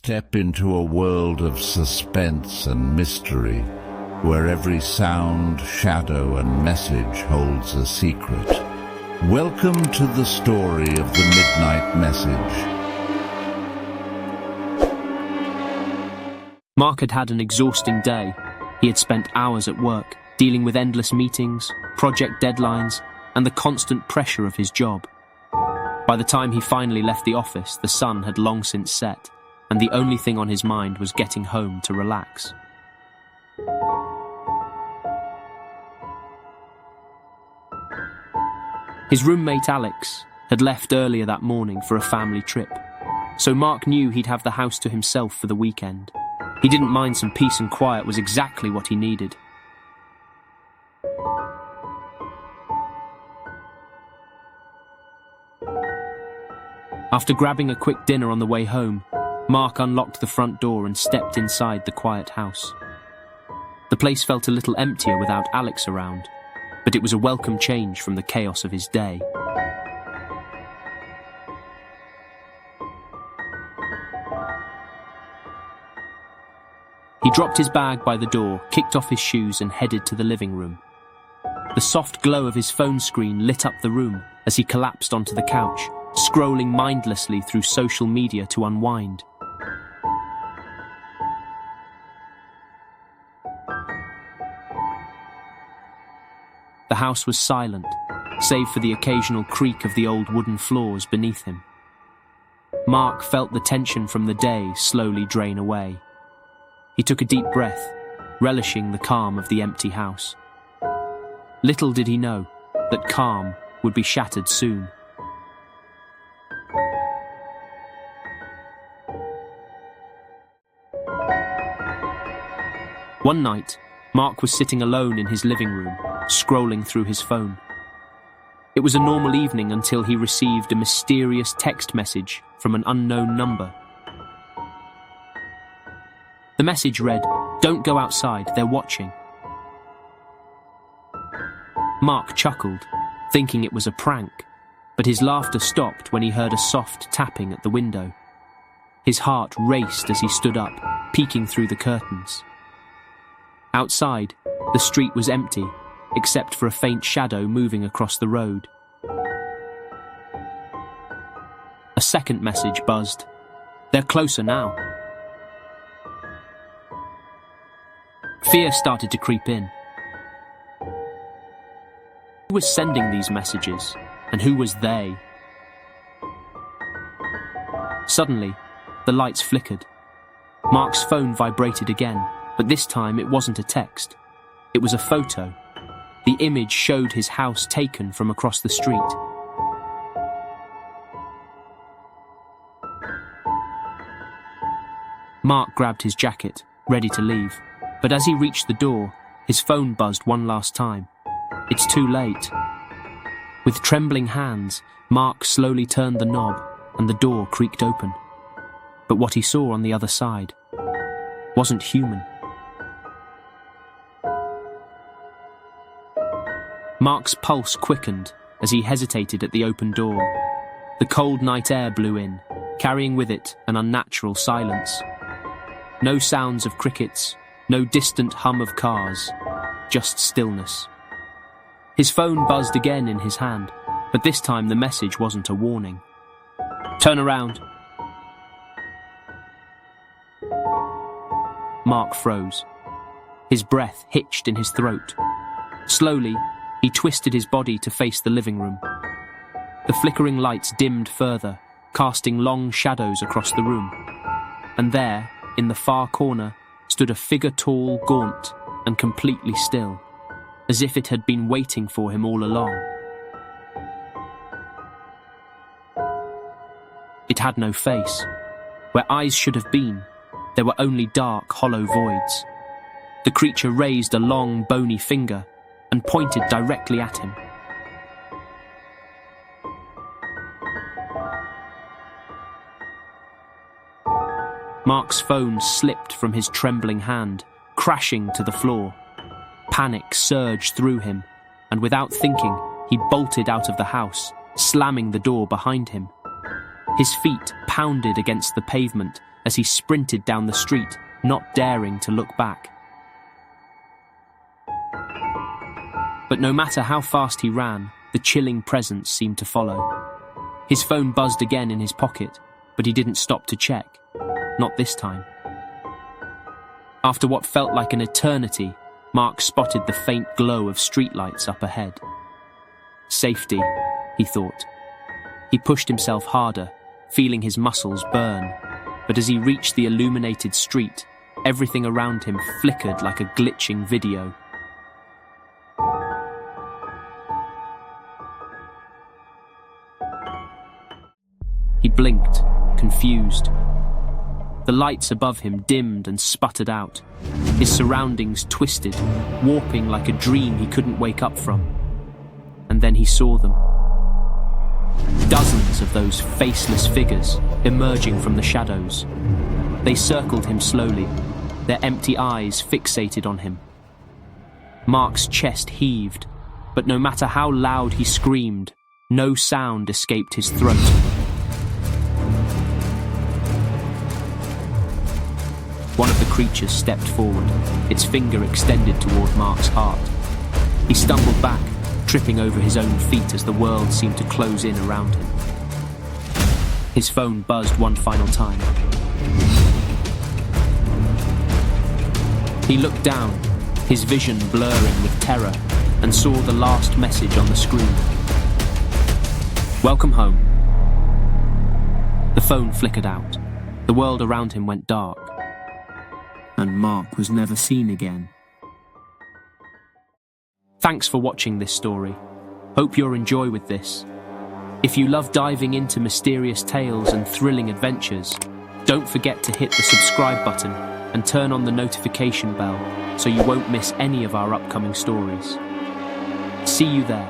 Step into a world of suspense and mystery, where every sound, shadow, and message holds a secret. Welcome to the story of the Midnight Message. Mark had had an exhausting day. He had spent hours at work, dealing with endless meetings, project deadlines, and the constant pressure of his job. By the time he finally left the office, the sun had long since set, and the only thing on his mind was getting home to relax. His roommate Alex had left earlier that morning for a family trip, so Mark knew he'd have the house to himself for the weekend. He didn't mind some peace and quiet was exactly what he needed. After grabbing a quick dinner on the way home, Mark unlocked the front door and stepped inside the quiet house. The place felt a little emptier without Alex around, but it was a welcome change from the chaos of his day. He dropped his bag by the door, kicked off his shoes and headed to the living room. The soft glow of his phone screen lit up the room as he collapsed onto the couch, scrolling mindlessly through social media to unwind. The house was silent, save for the occasional creak of the old wooden floors beneath him. Mark felt the tension from the day slowly drain away. He took a deep breath, relishing the calm of the empty house. Little did he know that calm would be shattered soon. One night, Mark was sitting alone in his living room, scrolling through his phone. It was a normal evening until he received a mysterious text message from an unknown number. The message read, "Don't go outside, they're watching." Mark chuckled, thinking it was a prank, but his laughter stopped when he heard a soft tapping at the window. His heart raced as he stood up, peeking through the curtains. Outside, the street was empty, except for a faint shadow moving across the road. A second message buzzed. "They're closer now." Fear started to creep in. Who was sending these messages, and who was they? Suddenly, the lights flickered. Mark's phone vibrated again, but this time it wasn't a text. It was a photo. The image showed his house taken from across the street. Mark grabbed his jacket, ready to leave, but as he reached the door, his phone buzzed one last time. It's too late. With trembling hands, Mark slowly turned the knob and the door creaked open. But what he saw on the other side wasn't human. Mark's pulse quickened as he hesitated at the open door. The cold night air blew in, carrying with it an unnatural silence. No sounds of crickets, no distant hum of cars, just stillness. His phone buzzed again in his hand, but this time the message wasn't a warning. "Turn around." Mark froze. His breath hitched in his throat. Slowly, he twisted his body to face the living room. The flickering lights dimmed further, casting long shadows across the room. And there, in the far corner, stood a figure tall, gaunt, and completely still, as if it had been waiting for him all along. It had no face. Where eyes should have been, there were only dark, hollow voids. The creature raised a long, bony finger and pointed directly at him. Mark's phone slipped from his trembling hand, crashing to the floor. Panic surged through him, and without thinking, he bolted out of the house, slamming the door behind him. His feet pounded against the pavement as he sprinted down the street, not daring to look back. But no matter how fast he ran, the chilling presence seemed to follow. His phone buzzed again in his pocket, but he didn't stop to check. Not this time. After what felt like an eternity, Mark spotted the faint glow of streetlights up ahead. Safety, he thought. He pushed himself harder, feeling his muscles burn. But as he reached the illuminated street, everything around him flickered like a glitching video. He blinked, confused. The lights above him dimmed and sputtered out. His surroundings twisted, warping like a dream he couldn't wake up from. And then he saw them. Dozens of those faceless figures emerging from the shadows. They circled him slowly, their empty eyes fixated on him. Mark's chest heaved, but no matter how loud he screamed, no sound escaped his throat. One of the creatures stepped forward, its finger extended toward Mark's heart. He stumbled back, tripping over his own feet as the world seemed to close in around him. His phone buzzed one final time. He looked down, his vision blurring with terror, and saw the last message on the screen. "Welcome home." The phone flickered out. The world around him went dark. And Mark was never seen again. Thanks for watching this story. Hope you'll enjoy with this. If you love diving into mysterious tales and thrilling adventures, don't forget to hit the subscribe button and turn on the notification bell so you won't miss any of our upcoming stories. See you there.